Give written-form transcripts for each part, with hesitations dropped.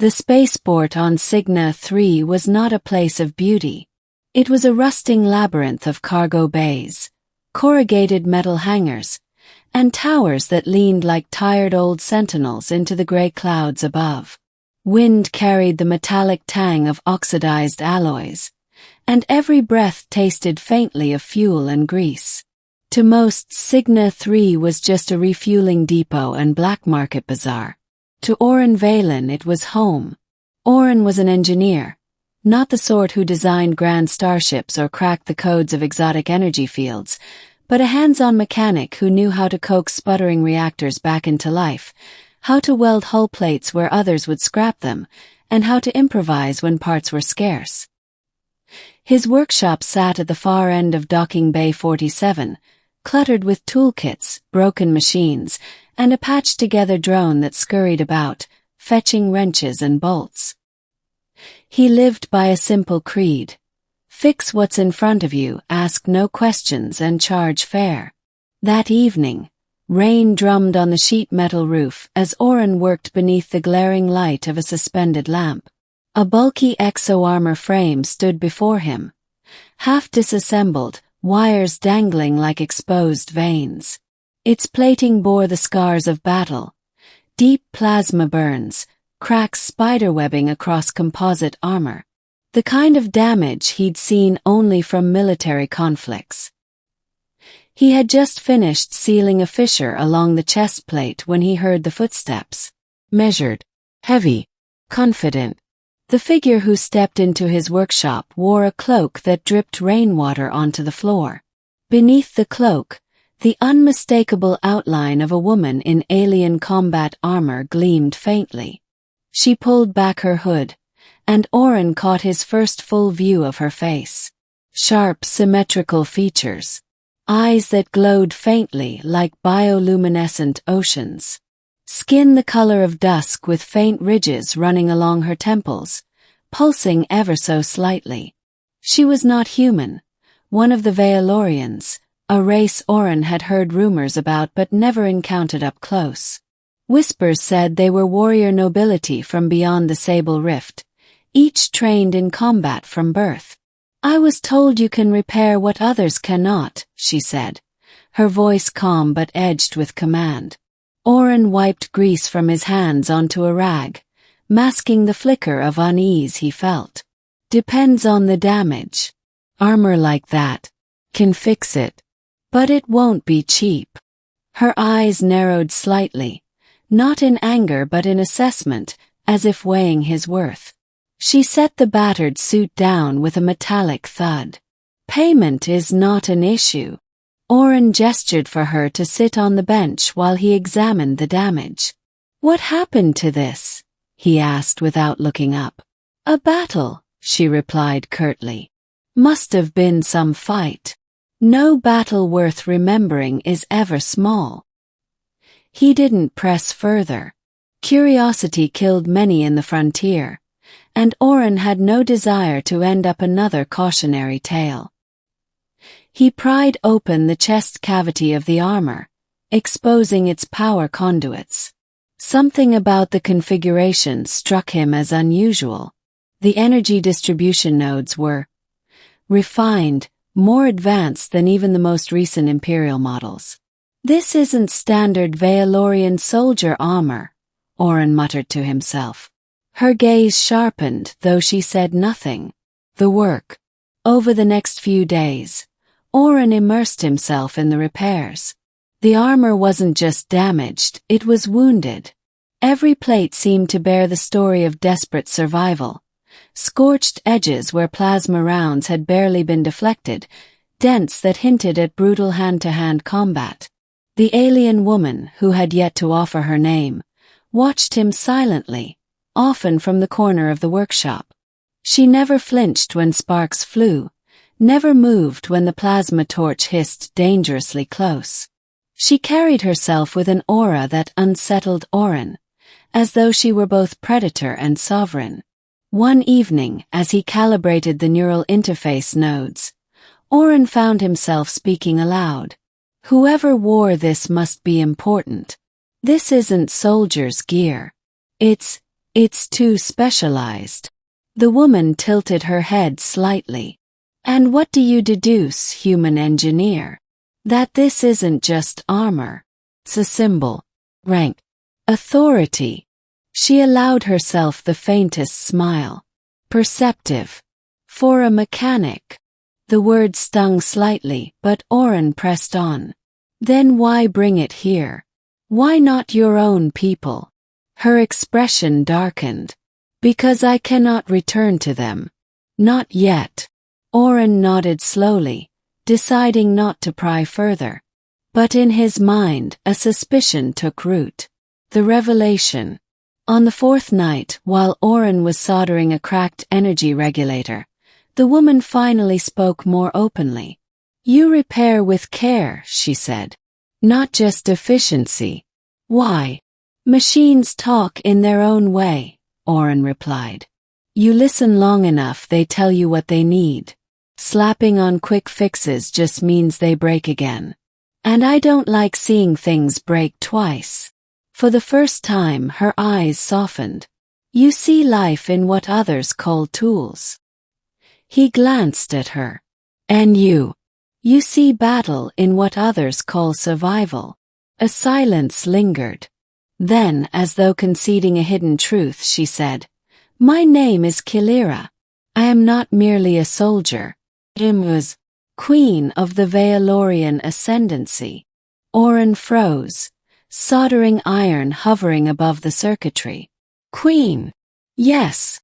The spaceport on Cygna 3 was not a place of beauty. It was a rusting labyrinth of cargo bays, corrugated metal hangars, and towers that leaned like tired old sentinels into the gray clouds above. Wind carried the metallic tang of oxidized alloys, and every breath tasted faintly of fuel and grease. To most, Cygna 3 was just a refueling depot and black market bazaar. To Oren Valen it was home. Oren was an engineer, not the sort who designed grand starships or cracked the codes of exotic energy fields, but a hands-on mechanic who knew how to coax sputtering reactors back into life, how to weld hull plates where others would scrap them, and how to improvise when parts were scarce. His workshop sat at the far end of Docking Bay 47, cluttered with toolkits, broken machines, and a patched-together drone that scurried about, fetching wrenches and bolts. He lived by a simple creed: fix what's in front of you, ask no questions, and charge fair. That evening, rain drummed on the sheet metal roof as Oren worked beneath the glaring light of a suspended lamp. A bulky exo-armor frame stood before him, half disassembled, wires dangling like exposed veins. Its plating bore the scars of battle, deep plasma burns, cracks spiderwebbing across composite armor, the kind of damage he'd seen only from military conflicts. He had just finished sealing a fissure along the chest plate when he heard the footsteps. Measured, heavy, confident. The figure who stepped into his workshop wore a cloak that dripped rainwater onto the floor. Beneath the cloak, the unmistakable outline of a woman in alien combat armor gleamed faintly. She pulled back her hood, and Oren caught his first full view of her face. Sharp, symmetrical features, eyes that glowed faintly like bioluminescent oceans. Skin the color of dusk with faint ridges running along her temples, pulsing ever so slightly. She was not human, one of the Veilorians, a race Oren had heard rumors about but never encountered up close. Whispers said they were warrior nobility from beyond the Sable Rift, each trained in combat from birth. "I was told you can repair what others cannot," she said, her voice calm but edged with command. Oren wiped grease from his hands onto a rag, masking the flicker of unease he felt. "Depends on the damage. Armor like that can fix it. But it won't be cheap." Her eyes narrowed slightly, not in anger but in assessment, as if weighing his worth. She set the battered suit down with a metallic thud. "Payment is not an issue." Oren gestured for her to sit on the bench while he examined the damage. "What happened to this?" he asked without looking up. "A battle," she replied curtly. "Must have been some fight. No battle worth remembering is ever small." He didn't press further. Curiosity killed many in the frontier, and Oren had no desire to end up another cautionary tale. He pried open the chest cavity of the armor, exposing its power conduits. Something about the configuration struck him as unusual. The energy distribution nodes were refined, more advanced than even the most recent Imperial models. "This isn't standard Veilorian soldier armor," Oren muttered to himself. Her gaze sharpened, though she said nothing. The work. Over the next few days, Oren immersed himself in the repairs. The armor wasn't just damaged, it was wounded. Every plate seemed to bear the story of desperate survival. Scorched edges where plasma rounds had barely been deflected, dents that hinted at brutal hand-to-hand combat. The alien woman, who had yet to offer her name, watched him silently, often from the corner of the workshop. She never flinched when sparks flew, never moved when the plasma torch hissed dangerously close. She carried herself with an aura that unsettled Oren, as though she were both predator and sovereign. One evening, as he calibrated the neural interface nodes, Oren found himself speaking aloud. "Whoever wore this must be important. This isn't soldier's gear. It's It's too specialized. The woman tilted her head slightly. And what do you deduce, human engineer? That this isn't just armor. It's a symbol. Rank. Authority. She allowed herself the faintest smile. Perceptive. For a mechanic. The word stung slightly, but Oren pressed on. Then why bring it here? Why not your own people? Her expression darkened. Because I cannot return to them. Not yet. Oren nodded slowly, deciding not to pry further. But in his mind, a suspicion took root. The revelation. On the fourth night, while Oren was soldering a cracked energy regulator, the woman finally spoke more openly. You repair with care, she said. Not just efficiency. Why? Machines talk in their own way, Oren replied. You listen long enough, they tell you what they need. Slapping on quick fixes just means they break again. And I don't like seeing things break twice. For the first time, her eyes softened. You see life in what others call tools. He glanced at her. And you? You see battle in what others call survival. A silence lingered. Then, as though conceding a hidden truth, she said, My name is Kilira. I am not merely a soldier. I was queen of the Veilorian ascendancy. Oren froze, soldering iron hovering above the circuitry. Queen. Yes.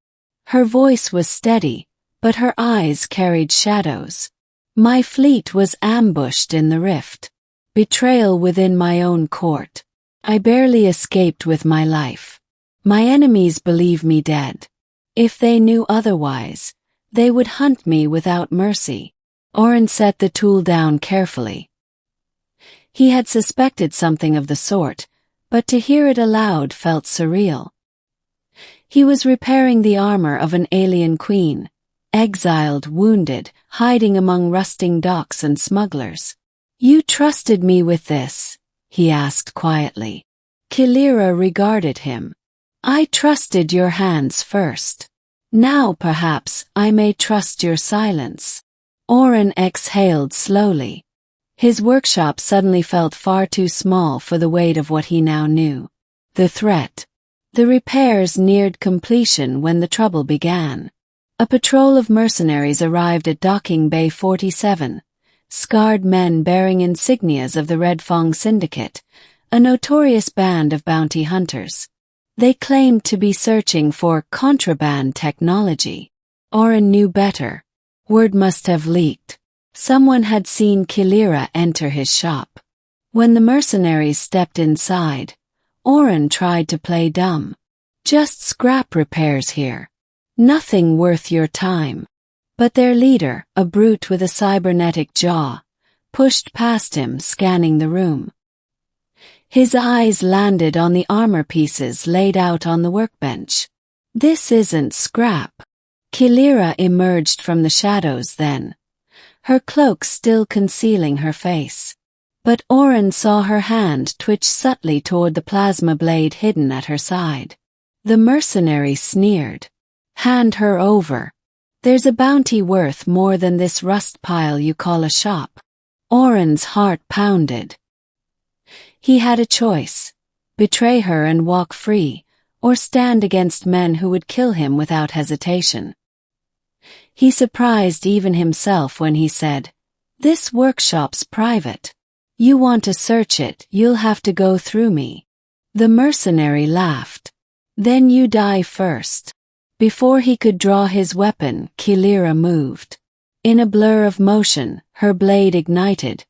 Her voice was steady, but her eyes carried shadows. My fleet was ambushed in the rift. Betrayal within my own court. I barely escaped with my life. My enemies believe me dead. If they knew otherwise, they would hunt me without mercy. Oren set the tool down carefully. He had suspected something of the sort, but to hear it aloud felt surreal. He was repairing the armor of an alien queen, exiled, wounded, hiding among rusting docks and smugglers. You trusted me with this, he asked quietly. Kilira regarded him. I trusted your hands first. Now perhaps I may trust your silence. Oren exhaled slowly. His workshop suddenly felt far too small for the weight of what he now knew. The threat. The repairs neared completion when the trouble began. A patrol of mercenaries arrived at Docking Bay 47, scarred men bearing insignias of the Red Fong Syndicate, a notorious band of bounty hunters. They claimed to be searching for contraband technology. Oren knew better. Word must have leaked. Someone had seen Kilira enter his shop. When the mercenaries stepped inside, Oren tried to play dumb. Just scrap repairs here. Nothing worth your time. But their leader, a brute with a cybernetic jaw, pushed past him, scanning the room. His eyes landed on the armor pieces laid out on the workbench. This isn't scrap. Kilira emerged from the shadows then, her cloak still concealing her face. But Oren saw her hand twitch subtly toward the plasma blade hidden at her side. The mercenary sneered. Hand her over. There's a bounty worth more than this rust pile you call a shop. Oren's heart pounded. He had a choice. Betray her and walk free, or stand against men who would kill him without hesitation. He surprised even himself when he said, This workshop's private. You want to search it, you'll have to go through me. The mercenary laughed. Then you die first. Before he could draw his weapon, Kilira moved. In a blur of motion, her blade ignited,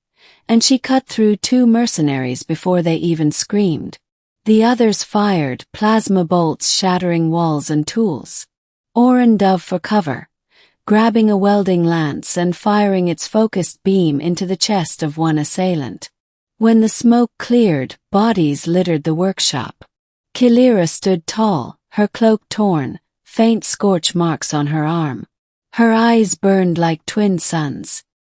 and she cut through two mercenaries before they even screamed. The others fired, plasma bolts shattering walls and tools. Oren dove for cover, grabbing a welding lance and firing its focused beam into the chest of one assailant. When the smoke cleared, bodies littered the workshop. Kilira stood tall, her cloak torn, faint scorch marks on her arm. Her eyes burned like twin suns.